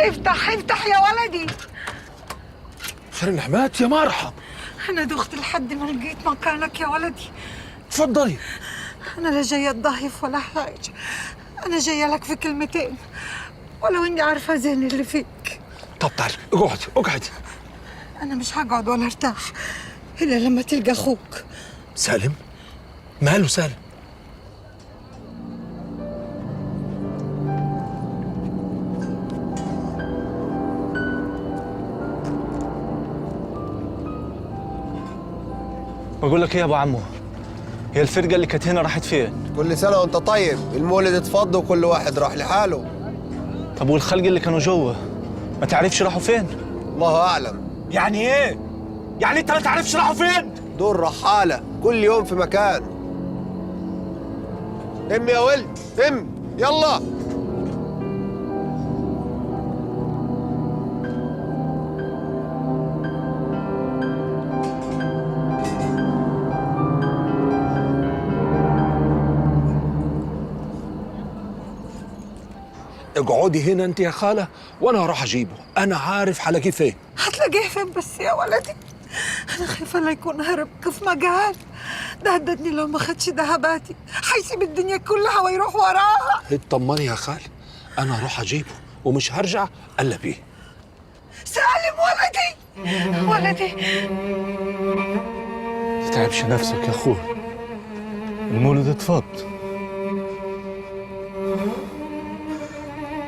افتح افتح يا ولدي. خير النعمات يا مرحب. أنا دخت لحد ما لقيت مكانك يا ولدي. تفضلي. أنا لا جاية أتضايف ولا حاجة، أنا جاية لك في كلمتين ولو إني عارفة زين اللي فيك. طب تعالي اقعدي اقعدي. أنا مش هقعد ولا ارتاح إلا لما تلقى أخوك. سالم؟ ماله سالم؟ بقول لك ايه يا ابو عمو، هي الفرقه اللي كانت هنا راحت فين؟ كل سنة وانت طيب، المولد اتفض وكل واحد راح لحاله. طب والخلق اللي كانوا جوه ما تعرفش راحوا فين؟ الله أعلم. يعني ايه؟ يعني انت ما تعرفش راحوا فين؟ دول رحالة كل يوم في مكان. هم يا ولد هم، يلا. اقعدي هنا انت يا خاله وانا هروح اجيبه، انا عارف حلاقيه فين. هتلاقيه فين بس يا ولدي؟ أنا خايفة لا يكون هرب كيف ما قال. ده هددني لو ما خدش ذهباتي حيسيب الدنيا كلها ويروح وراها. اطمني يا خالي، انا هروح اجيبه ومش هرجع الا بيه. سالم ولدي ولدي. تتعبش نفسك يا اخوي، المولد اتفض.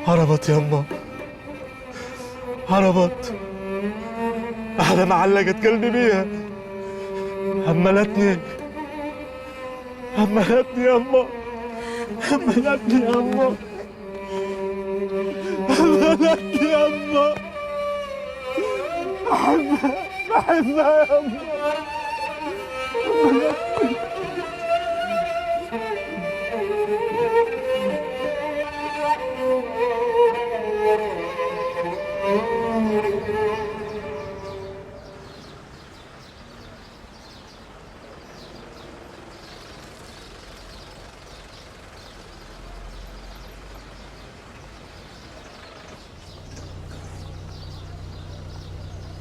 هربت يما، هربت. أحلى ما علقت قلبي بيها، هملتني هملتني يما، هملتني يما، هملتني يما. بحبها يما.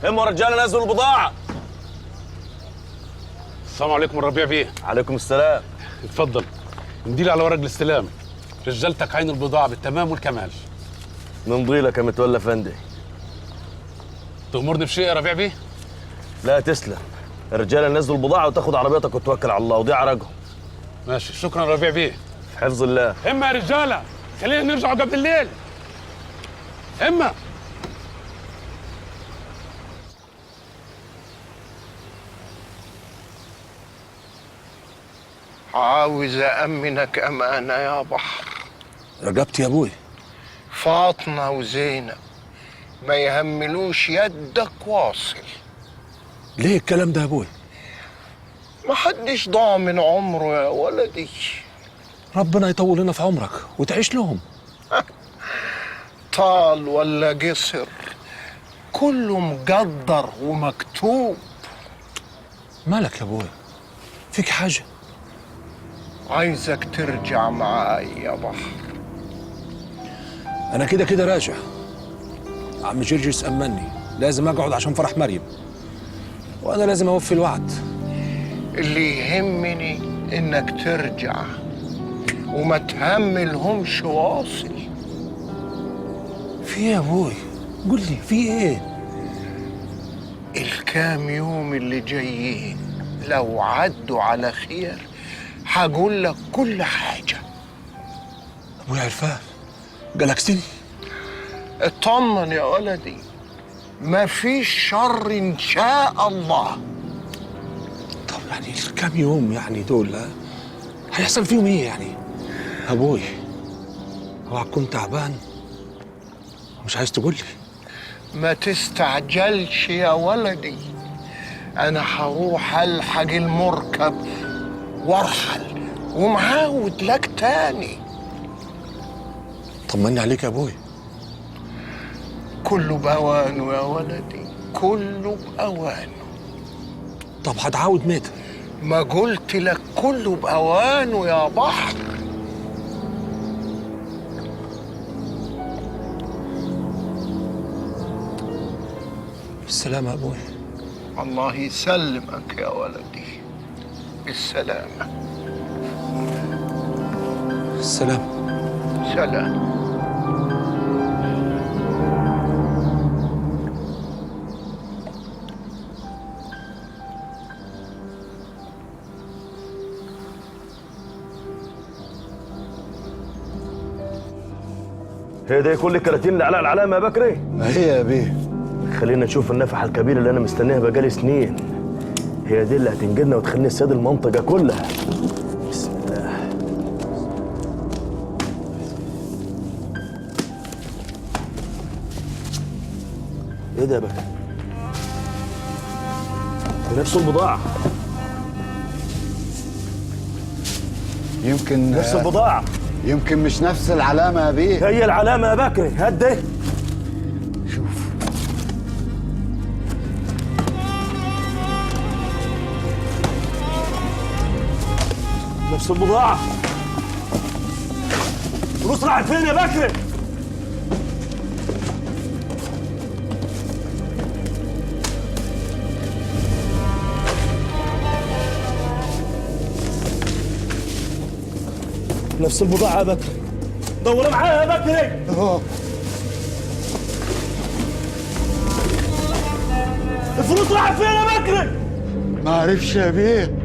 هم رجاله نزلوا البضاعه. السلام عليكم الربيع بيه. عليكم السلام. اتفضل نديلي على ورق الاستلام. رجالتك عين البضاعه بالتمام والكمال. نمضي لك يا متولى فندي. تأمرني بشيء يا ربيع بيه؟ لا تسلم، الرجاله نزلوا البضاعه وتاخد عربيتك وتوكل على الله وضيع رقم. ماشي، شكرا ربيع بيه. في حفظ الله. همه يا رجاله، خلينا نرجعوا قبل الليل. همه. عاوز أأمنك أمانة يا بحر. رجبت يا ابوي. فاطمة وزينب ما يهملوش يدك واصل. ليه الكلام ده يا ابوي؟ ما حدش ضاع من عمره يا ولدي. ربنا يطول لنا في عمرك وتعيش لهم. طال ولا قصر كله مقدر ومكتوب. مالك يا ابوي؟ فيك حاجه؟ عايزك ترجع معاي يا بحر. انا كده كده راجع. عم جرجس امني لازم اقعد عشان فرح مريم، وانا لازم اوفي الوعد. اللي يهمني انك ترجع وما تهملهمش واصل. في ايه يا ابوي؟ قول لي في ايه؟ الكام يوم اللي جايين لو عدوا على خير هقول لك كل حاجة. ابوي عرفان جلكسني. اطمن يا ولدي، ما فيش شر ان شاء الله. طب يعني الكام يوم يعني دول هيحصل فيهم ايه يعني؟ ابوي اوعى تكون تعبان مش عايز تقول لي. ما تستعجلش يا ولدي، انا هروح الحق المركب وارحل ومعاود لك تاني. طمني عليك يا ابوي. كله بأوانه يا ولدي، كله بأوانه. طب هتعاود متى؟ ما قلت لك كله بأوانه يا بحر. بالسلامة يا أبوي. الله يسلمك يا ولدي. بالسلامة. السلام. سلام. هي دي كل الكراتين اللي على العلامه يا بكري؟ ما هي يا بيه. خلينا نشوف النفحه الكبيره اللي انا مستنيها بقالي سنين. هي دي اللي هتنجدنا وتخليني سيد المنطقه كلها. بسم الله. ايه ده يا بكري؟ دي نفس البضاعه. يمكن نفس البضاعه. يمكن مش نفس العلامة يا بيه. هي العلامه يا بكري. هات دي. شوف. نفس البضاعه. الفلوس راحت فين يا بكري؟ نفس البضاعة يا بكري. دور معايا يا بكري. الفلوس راحت فين يا بكري؟ ما عرفش يا بيه.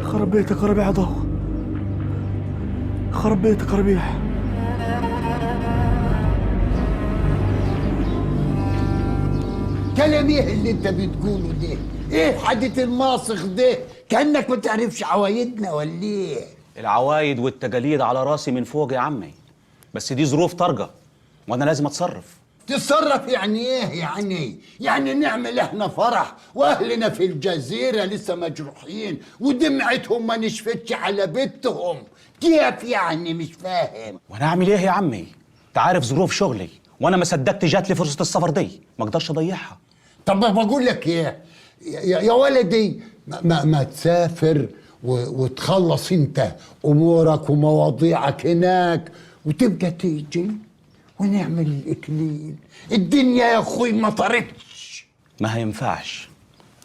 خرب بيتك يا ربيع ضو. خرب بيتك يا ربيع. كلام ايه اللي انت بتقوله ده؟ ايه حدث الماسخ ده؟ كأنك ما تعرفش عوايدنا ولا ايه؟ العوايد والتجاليد على راسي من فوق يا عمي، بس دي ظروف طارقة وانا لازم اتصرف. تتصرف يعني ايه يعني نعمل احنا فرح واهلنا في الجزيرة لسه مجروحين ودمعتهم ما نشفتش على بيتهم، كيف يعني؟ مش فاهم. وانا اعمل ايه يا عمي؟ انت عارف ظروف شغلي وانا ما صدقت جات لي فرصة السفر دي، ما اقدرش اضيعها. طب بقول لك ايه يا ولدي، ما تسافر وتخلص انت امورك ومواضيعك هناك وتبقى تيجي ونعمل الاكليل. الدنيا يا اخوي ما طارتش. ما هينفعش،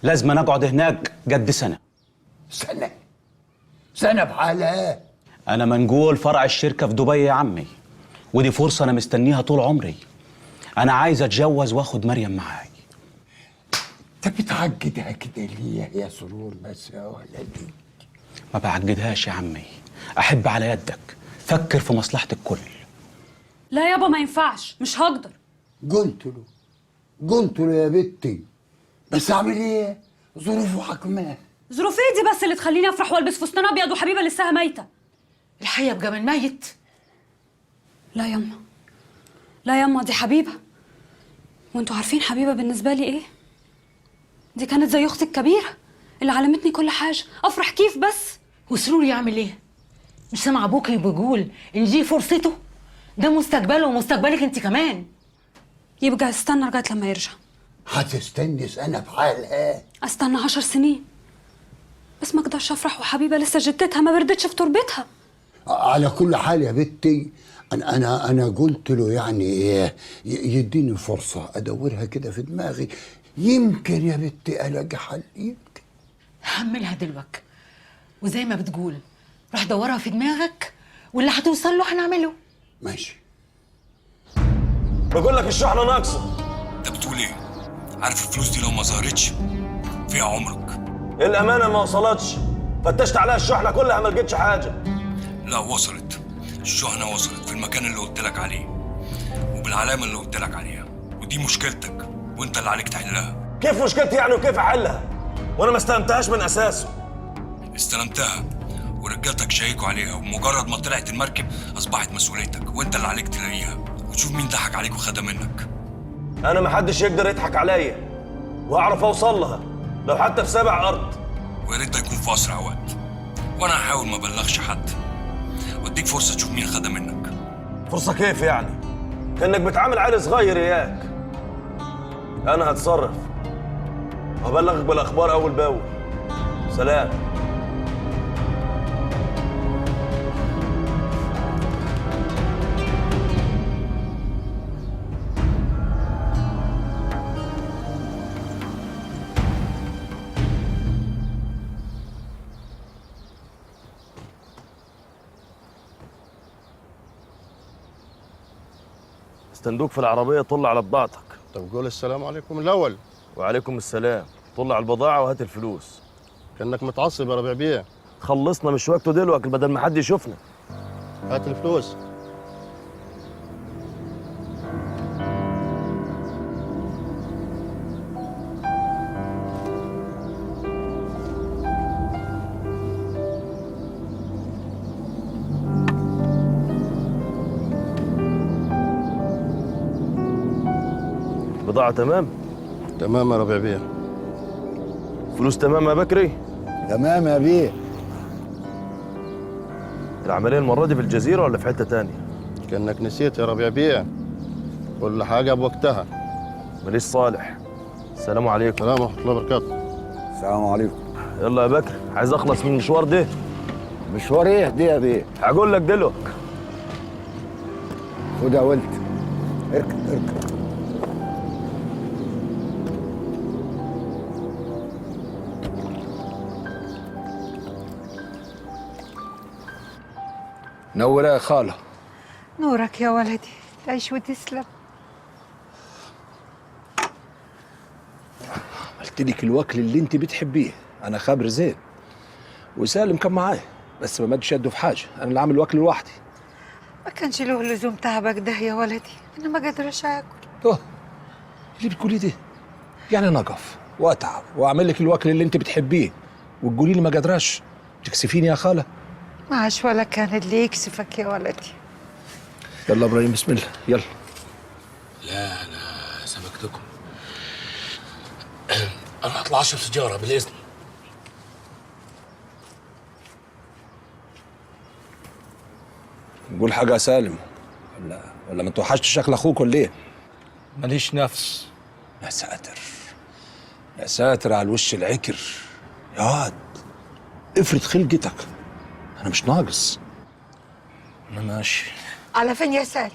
لازم أنا اقعد هناك قد سنة. سنة بحالها. انا منقول فرع الشركة في دبي يا عمي، ودي فرصة انا مستنيها طول عمري. انا عايز اتجوز واخد مريم معاي. انت بتعقدها كده ليه يا سرور بس يا ولدي؟ ما بعقدهاش يا عمي، احب على يدك، فكر في مصلحة الكل. لا يابا ما ينفعش، مش هقدر. قلت له يا بنتي، بس اعمل ايه؟ ظروفه حكماه. ظروف ايه دي بس اللي تخليني افرح والبس فستان ابيض وحبيبه لساها ميته؟ الحقيقة بقى من ميت. لا يما، لا يما، دي حبيبه. وانتوا عارفين حبيبه بالنسبه لي ايه؟ دي كانت زي اختي الكبيره اللي علمتني كل حاجه. افرح كيف بس؟ وسرور يعمل ايه؟ مش سامع ابوكي بيقول ان دي فرصته؟ ده مستقبله ومستقبلك انت كمان. يبقى استنى لغايه لما يرجع. هتستني سنة بحالها؟ استنى 10 سنين بس ما اقدرش افرح وحبيبه لسه جدتها ما بردتش في تربتها. على كل حال يا بنتي، انا قلت له يعني ايه، يديني فرصه ادورها كده في دماغي، يمكن يا بنتي الاقي حل. يمكن هعملها دلوقتي، وزي ما بتقول روح دورها في دماغك واللي هتوصل له هنعمله. ماشي. بقول لك الشحنه ناقصه. انت بتقول ايه؟ عارف الفلوس دي لو ما ظهرتش فيها عمرك. الامانه ما وصلتش، فتشت عليها الشحنه كلها ما لقيتش حاجه. لا وصلت، الشحنه وصلت في المكان اللي قلت لك عليه وبالعلامه اللي قلت لك عليها، ودي مشكلتك وانت اللي عليك تحلها. كيف مشكلتي يعني وكيف احلها؟ وانا ما استلمتهاش من اساسه. استلمتها ورجالتك شيكوا عليها، ومجرد ما طلعت المركب اصبحت مسؤوليتك وانت اللي عليك تلاقيها وتشوف مين ضحك عليك وخدها منك. انا ما حدش يقدر يضحك عليا واعرف اوصل لها لو حتى في 7 أرض. ويا ريت ده يكون في اسرع وقت، وانا هحاول ما ابلغش حد واديك فرصه تشوف مين خدها منك. فرصه كيف يعني؟ كانك بتعامل عيل صغير اياك. انا هتصرف وهبلغك بالاخبار اول باول. سلام. صندوق في العربيه، طل على بضاعتك. طب قول السلام عليكم الاول. وعليكم السلام. طل على البضاعه وهات الفلوس. كانك متعصب يا ربيع بيه. خلصنا، مش وقته دلوقتي بدل ما حد يشوفنا. هات الفلوس. بضاعه تمام؟ تمام يا ربيع بيه. فلوس تمام يا بكري؟ تمام يا بيه. العمليه المره دي في الجزيره ولا في حته تانية؟ كانك نسيت يا ربيع بيه، كل حاجه بوقتها. ماليش صالح. السلام عليكم. السلام ورحمه الله وبركاته. السلام عليكم. يلا يا بكر، عايز اخلص من المشوار ده. مشوار ايه دي يا بيه؟ هقول لك دلوقتي. خد يا ولد، اركب اركب. نورة يا خالة. نورك يا ولدي، تعيش وتسلم. عملت لك الوكل اللي انت بتحبيه، انا خابر زين. وسالم كان معايا بس ما مدش يده في حاجه، انا اللي عامل الوكل لوحدي. ما كانش له لزوم تعبك ده يا ولدي، انا ما قادرش اكل. اللي بتقولي ده يعني انا اقف واتعب واعمل لك الوكل اللي انت بتحبيه وتقولي لي ما قادراش؟ تكسفيني يا خاله؟ معاش ولا كان اللي يكسفك يا ولدي. يلا ابراهيم بسم الله يلا. لا انا سبقتكم. انا هطلع اشرب سيجاره بالاذن. قول حاجه يا سالم، ولا ما توحشتش شكل اخوك ولا ايه؟ ماليش نفس. يا ساتر يا ساتر على الوش العكر يا واد. افرض خلقتك، انا مش ناقص. انا ماشي. على فين يا سالم؟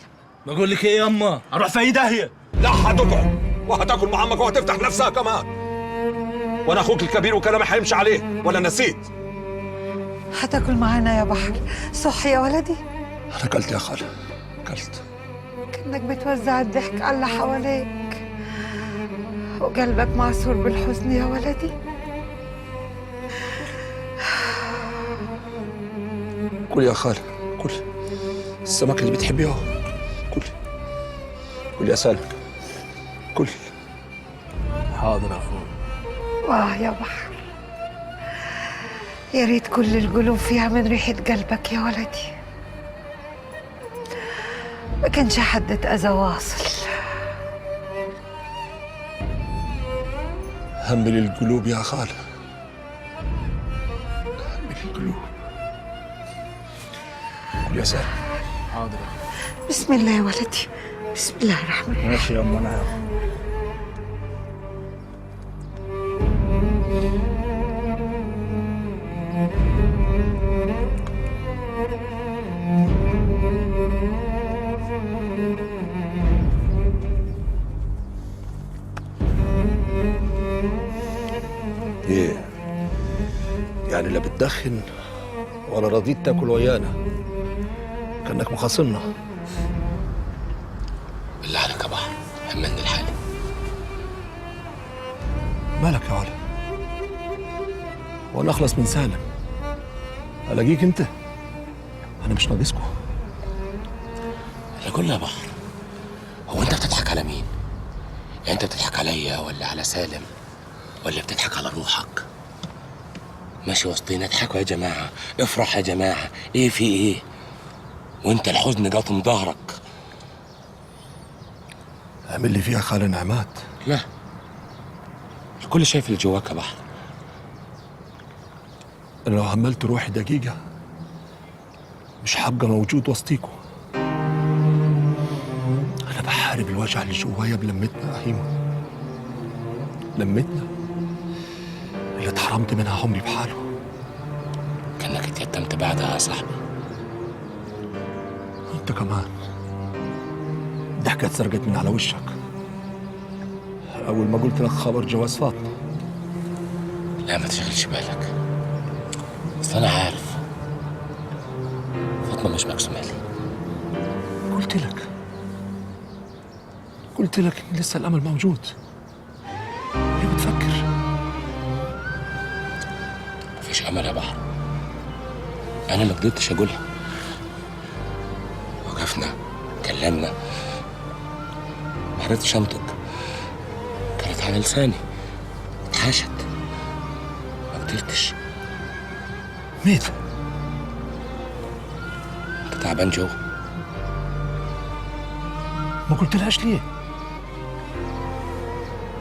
بقول لك ايه ياما، اروح في اي داهيه. لا هتقعد وهتاكل مع عمك وهتفتح نفسها كمان، وانا اخوك الكبير وكلامي هيمشي عليه ولا نسيت؟ هتاكل معانا يا بحر، صح يا ولدي؟ انا اكلت يا خاله، اكلت. كأنك بتوزع الضحك على اللي حواليك وقلبك معصور بالحزن يا ولدي. كل يا خاله كل، السمك اللي بتحبيه اهو. كل كل يا سالم كل. حاضر يا اخوي. واه يا بحر، يا ريت كل القلوب فيها من ريحة قلبك يا ولدي، ما كانش حد اتأذى واصل. همل القلوب يا خاله، همل القلوب. كل يا سالم. حاضر يا اخوي. بسم الله يا ولدي، بسم الله الرحمن الرحيم. ماشي ياما انا. ايه يعني لا بتدخن ولا رضيت تاكل ويانا؟ كانك مخاصمنا. بالله عليك يا بحر، همني الحالي. مالك يا ولد؟ وانا اخلص من سالم الاقيك انت؟ انا مش ناقصكم. اللي قول يا بحر، هو انت بتضحك على مين؟ يعني انت بتضحك عليا ولا على سالم ولا بتضحك على روحك؟ ماشي وسطينا، اضحكوا يا جماعه، افرح يا جماعه، ايه في ايه؟ وانت الحزن قاطم ظهرك. اعمل لي فيها خالة نعمات. لا، الكل شايف اللي جواك يا بحر. انا لو هملت روحي دقيقة مش هبقى موجود وسطيكوا. انا بحارب الوجع اللي جوايا بلمتنا يا هيمة، لمتنا اللي اتحرمت منها عمري بحاله. كانك اتيتمت بعدها يا صاحبي. انت كمان ضحكة اتسرقت من على وشك اول ما قلت لك خبر جواز فاطمة. لا ما تشغلش بالك، اصل انا عارف فاطمه مش مقسومه لي. قلت لك قلت لك إن لسه الأمل موجود. ليه بتفكر؟ مفيش امل يا بحر. انا ما قدرتش اقولها. وقفنا كلمنا، ما عرفتش انطق، كانت على لساني اتحاشت، ما قدرتش. ميت. انت تعبان جو؟ ما قلتلهاش ليه؟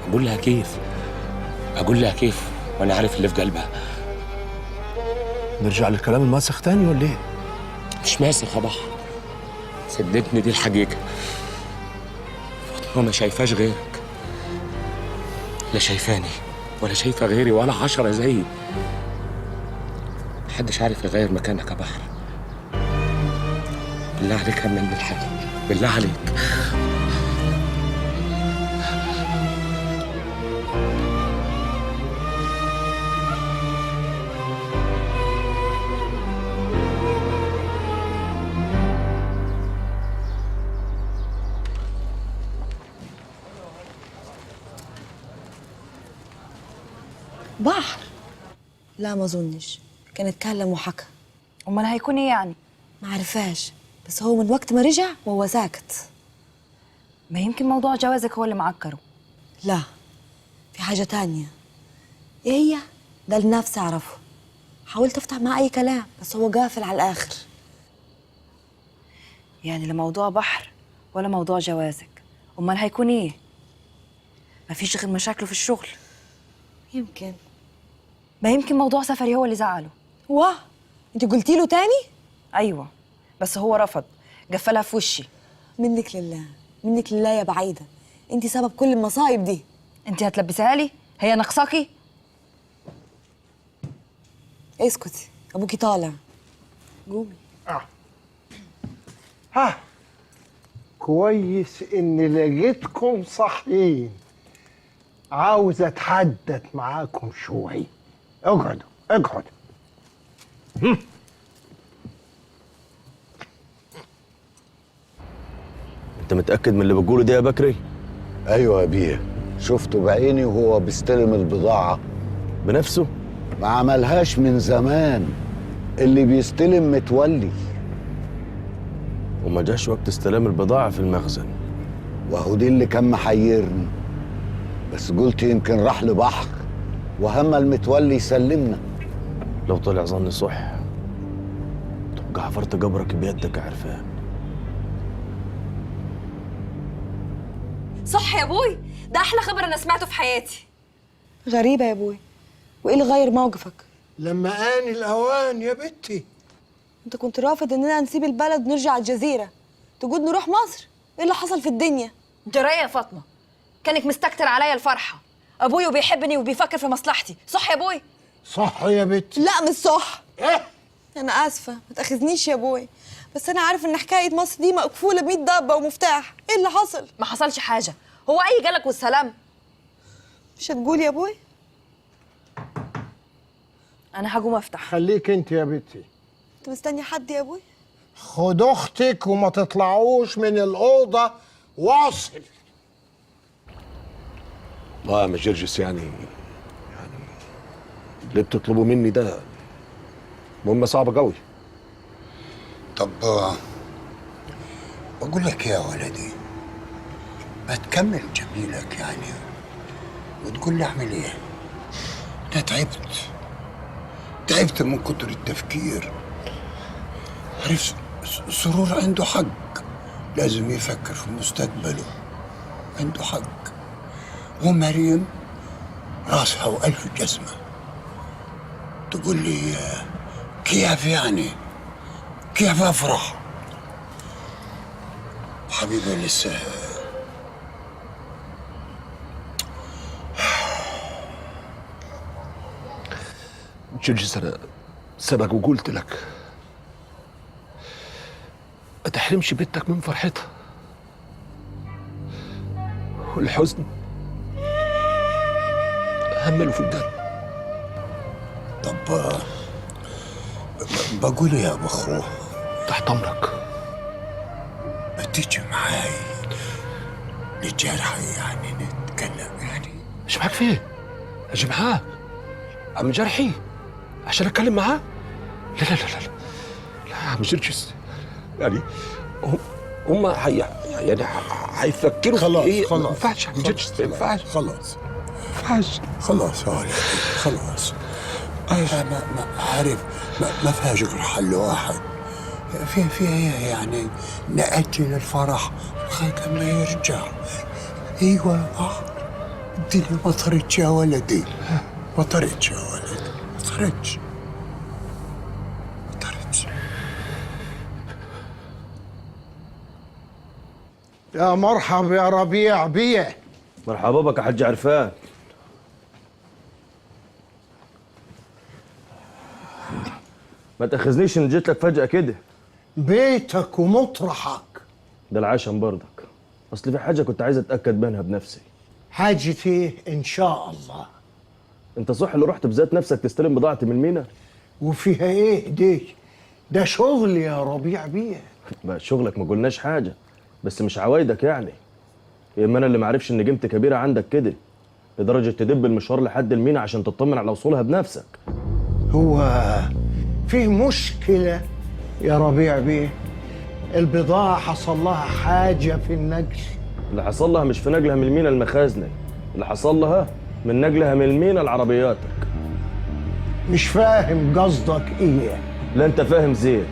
اقول لها كيف؟ اقول لها كيف وانا عارف اللي في قلبها؟ نرجع للكلام الماسخ تاني ولا ايه؟ مش ماسخ يا بحر، صدقني دي الحقيقة. فاطمة ما شايفاش غيرك، لا شايفاني ولا شايفة غيري ولا 10 زيي. محدش عارف يغير مكانك يا بحر. بالله عليك اعمل لي الحاجة، بالله عليك. بحر؟ لا ما اظنش، كان اتكلم وحكى. امال هيكون ايه يعني؟ ما عرفاش، بس هو من وقت ما رجع وهو ساكت. ما يمكن موضوع جوازك هو اللي معكره. لا، في حاجة تانية. ايه هي؟ ده اللي نفسي اعرفه. حاولت افتح معاه اي كلام بس هو قافل على الاخر. يعني لا موضوع بحر ولا موضوع جوازك، امال هيكون ايه؟ مفيش غير مشاكله في الشغل. يمكن. ما يمكن موضوع سفري هو اللي زعله. واه، انت قلتي له تاني؟ ايوه بس هو رفض، قفلها في وشي. منك لله، منك لله يا بعيدة، انت سبب كل المصايب دي. انت هتلبسها لي؟ هي ناقصاكي؟ اسكتي، ابوكي طالع. قومي. ها، كويس إني لقيتكم صحيين. عاوز أتحدث معاكم شوي. اقعدوا اقعدوا. انت متأكد من اللي بتقوله ده يا بكري؟ ايوه يا بيه، شفته بعيني وهو بيستلم البضاعة بنفسه؟ ما عملهاش من زمان. اللي بيستلم متولي. وما جاش وقت استلام البضاعة في المخزن؟ وهو دي اللي كان محيرني، بس قلت يمكن راح لبحر وهم المتولي يسلمنا. لو طلع ظني صح تبقى حفرت قبرك بيدك يا عرفان. صح يا ابوي، ده احلى خبر انا سمعته في حياتي. غريبة يا ابوي، وايه اللي غير موقفك؟ لما آن الأوان يا بنتي. انت كنت رافض اننا نسيب البلد ونرجع الجزيرة، تقول نروح مصر. ايه اللي حصل في الدنيا؟ جرايه يا فاطمه، كانك مستكتر عليا الفرحه. ابوي وبيحبني وبيفكر في مصلحتي، صح يا ابوي؟ صح يا بنتي. لا مش صح. ايه؟ انا اسفة، ما تاخذنيش يا ابوي، بس انا عارف ان حكاية مصر دي مقفولة ب100 ضبة ومفتاح. ايه اللي حصل؟ ما حصلش حاجه، هو اي جالك والسلام. مش هتقول يا ابوي؟ انا هقوم افتح. خليك انت يا بنتي. انت مستني حد يا ابوي؟ خد اختك وما تطلعوش من الأوضة. واصل. والله يا مجرجس يعني اللي بتطلبوا مني ده مهمة صعبة قوي. طب بقول لك يا ولدي، ما تكمل جميلك يعني وتقول لي اعمل ايه. انا تعبت من كتر التفكير. عارف، سرور عنده حق، لازم يفكر في مستقبله، عنده حق. ومريم راسها وألف جزمة. تقول لي كيف يعني؟ كيف أفرح؟ حبيبي لسه جرجس، أنا سبق وقلت لك ما تحرمش بنتك من فرحتها، والحزن همله في القلب. طب بقول يا ابو اخوه، تحت امرك. ما تيجي معاي لجرحي يعني نتكلم يعني. ايش معاك فيه؟ اجي معاه عم جرحي عشان اتكلم معاه؟ لا لا لا لا لا يا عم جرجس، يعني هم يعني هيفكروا خلاص في ايه؟ خلاص ما ينفعش يا عم جرجس، ما ينفعش، خلاص ما ينفعش. خلاص يا ولدي خلاص. ما عارف، ما فيهاش غير حل واحد. في ايه يعني؟ نأجل الفرح لغاية ما يرجع. ايوه يا بحر، الدنيا مطرتش يا ولدي، مطرتش يا ولدي، مطرتش. يا مرحبا يا ربيع بيه. مرحبا بك يا حاج عرفان. ما تاخذنيش ان جيت لك فجأة كده. بيتك ومطرحك. ده العشم برضك، اصل في حاجة كنت عايز اتأكد منها بنفسي. حاجة ايه؟ ان شاء الله. انت صح اللي رحت بذات نفسك تستلم بضاعتي من المينا؟ وفيها ايه دي؟ ده شغل يا ربيع بيه. بقى شغلك ما قلناش حاجة، بس مش عوايدك يعني. يا اما انا اللي معرفش ان قيمتي كبيرة عندك كده لدرجة تدب المشوار لحد المينا عشان تطمن على وصولها بنفسك. هو فيه مشكلة يا ربيع بيه، البضاعة حصل لها حاجة في النقل. اللي حصل لها مش في نقلها من المينا المخازنة، اللي حصل لها من نقلها من المينا لعربياتك. مش فاهم قصدك ايه؟ لا انت فاهم زين،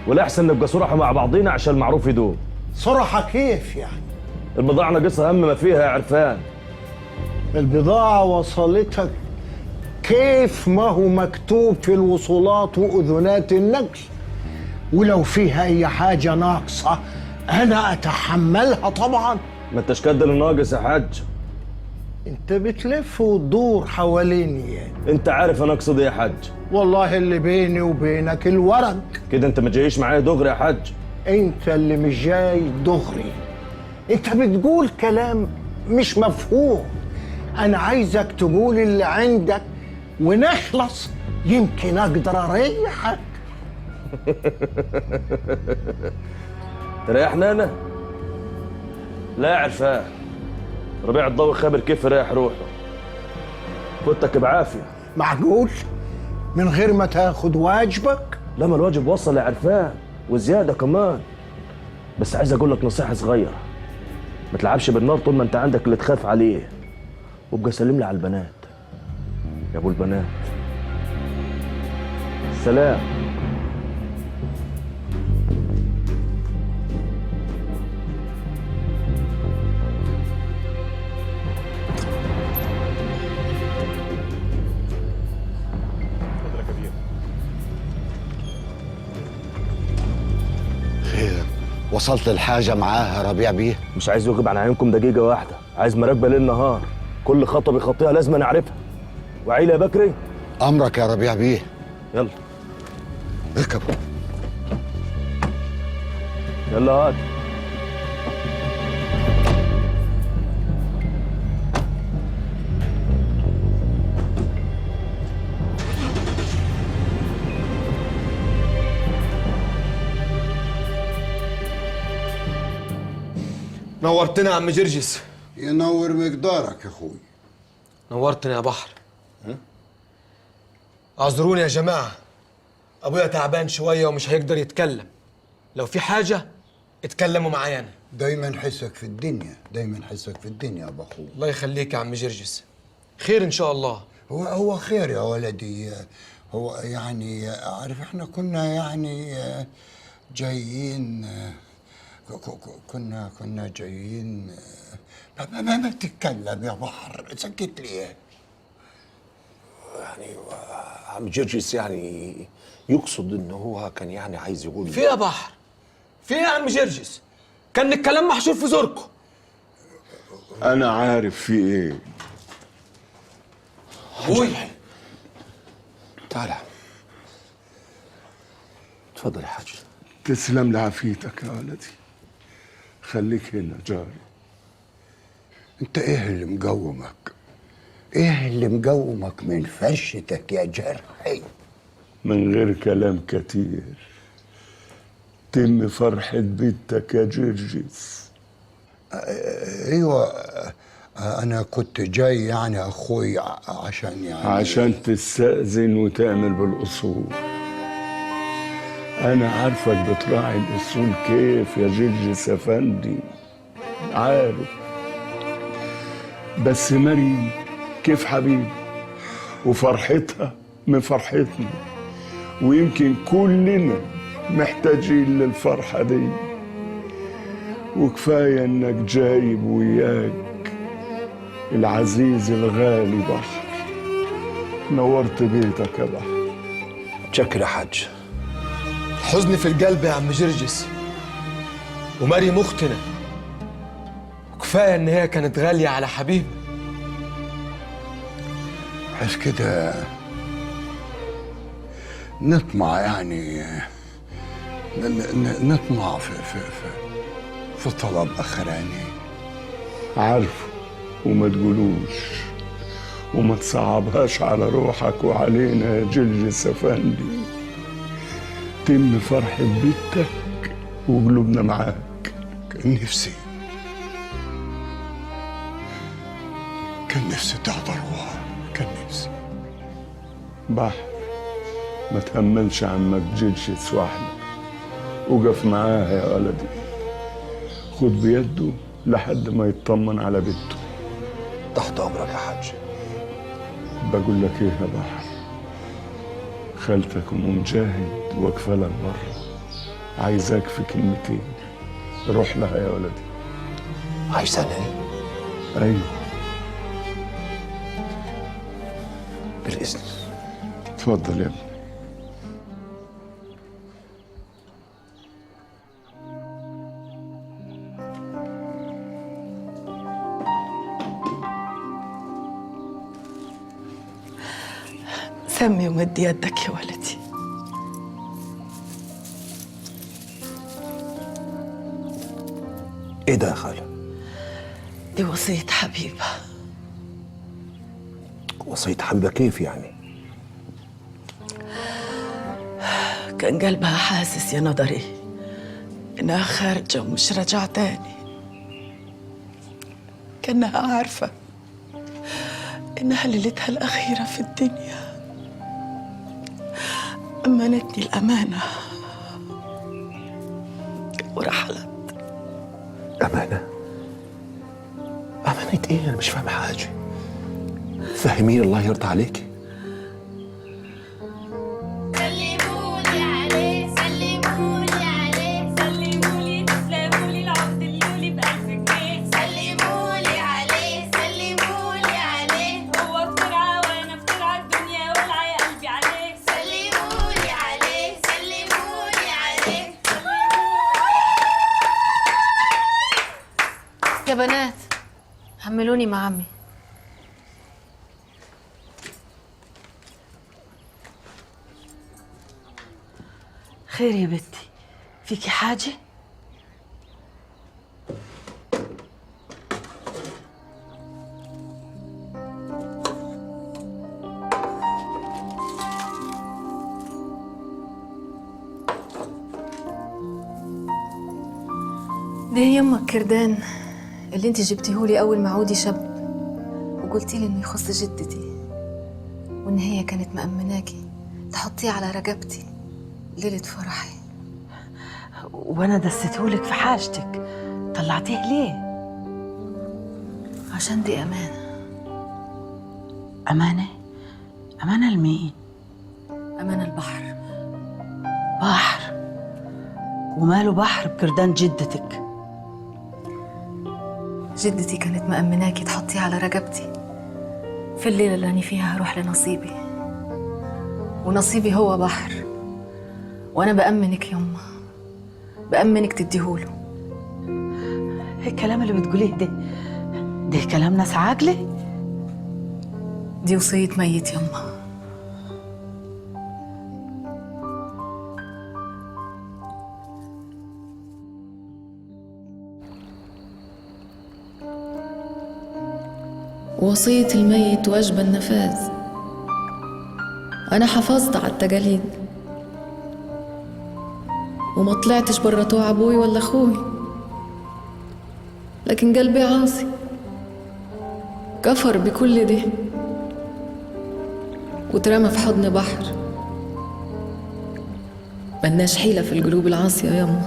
ولا احسن نبقى صراحة مع بعضينا عشان المعروف يدوم. صراحة كيف يعني؟ البضاعة ناقصها هم ما فيها يا عرفان. البضاعة وصلتك كيف ما هو مكتوب في الوصولات وأذونات النقل، ولو فيها أي حاجة ناقصة أنا أتحملها طبعا. ما انتش كد اللي ناقص يا حاج. أنت بتلف وتدور حواليني يعني. انت عارف انا اقصد ايه يا حاج؟ والله اللي بيني وبينك الورق. كده انت ما جايش معايا دغري يا حاج. أنت اللي مش جاي دغري، أنت بتقول كلام مش مفهوم. أنا عايزك تقول اللي عندك ونخلص، يمكن أقدر أريحك. تريحنا أنا؟ لا يا عرفان، ربيع الضوء خابر كيف يريح روحه. فوتك بعافية. معقول؟ من غير ما تاخد واجبك؟ لا، ما الواجب وصل يا عرفان وزيادة كمان. بس عايز أقول لك نصيحة صغيرة، ما تلعبش بالنار طول ما أنت عندك اللي تخاف عليه، وابقى سلم لي على البنات يا ابو البنات. سلام. خير، وصلت الحاجة معاها ربيع بيه؟ مش عايز يغيب عن عيونكم دقيقة واحدة، عايز مراقبة ليل نهار، كل خطوة بيخطيها لازم نعرفها. وعيلة يا بكري؟ أمرك يا ربيع بيه. يلا اركب. يلا هات. نورتنا يا عم جرجس. ينور مقدارك يا اخوي. نورتنا يا بحر. اعذروني يا جماعة، أبويا تعبان شوية ومش هيقدر يتكلم. لو في حاجة اتكلموا معايا أنا. دايما حسك في الدنيا، دايما حسك في الدنيا يا أخوي. الله يخليك يا عم جرجس. خير إن شاء الله. هو خير يا ولدي. هو يعني عارف احنا كنا يعني جايين، كنا جايين. ما تتكلم يا بحر، سكت ليه؟ يعني عم جرجس يعني يقصد ان هو كان يعني عايز يقول في يا بحر؟ في يا عم جرجس؟ كان الكلام محشور في زوركم. انا عارف في ايه. ابوي تعال اتفضل يا حاج. تسلم لعافيتك يا ولدي، خليك هنا جاري. انت ايه اللي مقومك؟ ايه اللي مقومك من فرشتك يا جرحي؟ من غير كلام كتير، تم فرحة بنتك يا جرجس. ايوه، انا كنت جاي يعني اخوي عشان يعني عشان تستأذن وتعمل بالأصول. أنا عارفك بتراعي الأصول كيف يا جرجس أفندي، عارف. بس مريم كيف حبيبي، وفرحتها من فرحتنا، ويمكن كلنا محتاجين للفرحة دي. وكفاية إنك جايب وياك العزيز الغالي بحر. نورت بيتك يا بحر. شكرا يا حاج. الحزن في القلب يا عم جرجس، ومريم اختنا، وكفايه ان هي كانت غاليه على حبيب. بس كده نطمع يعني نطمع في طلب اخراني. عارفه، وما تقولوش وما تصعبهاش على روحك وعلينا يا جرجس أفندي. تم فرحة بيتك وقلوبنا معاك. كان نفسي تحضروها، كان نفسي. بحر، ما تهملش عمك جرجس وحدك، وقف معاها يا ولدي. خد بيده لحد ما يطمن على بيته. تحت امرك يا حاج. بقول لك ايه يا بحر، خالتك ام مجاهد واقفه لك بره، عايزاك في كلمتين. روح لها يا ولدي. عايزاني؟ ايوه. بالاذن. اتفضل يا ابني. سمي ومد يدك يا ولدي. ايه ده يا خالة؟ دي وصية حبيبة. وصية حبيبة كيف يعني؟ كان قلبها حاسس يا نظري إنها خارجة ومش راجعة تاني. كأنها عارفة إنها ليلتها الأخيرة في الدنيا. أمنتني الأمانة ورحلت. أمانة؟ أمانة إيه؟ أنا مش فاهم حاجة. فهميني الله يرضى عليك. سلمولي عليه، سلمولي عليه، سلمولي تسلمولي العقد اللولي ب1000 جنيه. سلمولي عليه، سلمولي عليه، هو بسرعة وأنا بسرعة، الدنيا والعة يا قلبي عليه. سلمولي عليه، سلمولي عليه. يا بنات حملوني مع عمي. خير يا بنتي، فيكي حاجة؟ ده يما الكردان اللي انت جبتيهولي اول ما عودي شاب، وقلتي لي انه يخص جدتي، وان هي كانت مأمناكي تحطيه على رقبتي ليلة فرحي. وانا دستهولك في حاجتك، طلعتيه ليه؟ عشان دي امانة. امانة؟ امانة لمين؟ امانة البحر. بحر؟ وماله بحر بكردان جدتك؟ جدتي كانت مأمناكي تحطيه على رقبتي في الليلة اللي أنا فيها هروح لنصيبي، ونصيبي هو بحر، وأنا بأمنك يما، بأمنك تديهوله. الكلام اللي بتقوليه ده كلام ناس عاقلة؟ دي وصية ميت يما. وصية الميت واجب النفاذ. أنا حافظت على التقاليد وما طلعتش برا طوع أبوي ولا أخوي، لكن قلبي عاصي كفر بكل ده واترمى في حضن بحر. ملناش حيلة في القلوب العاصية ياما.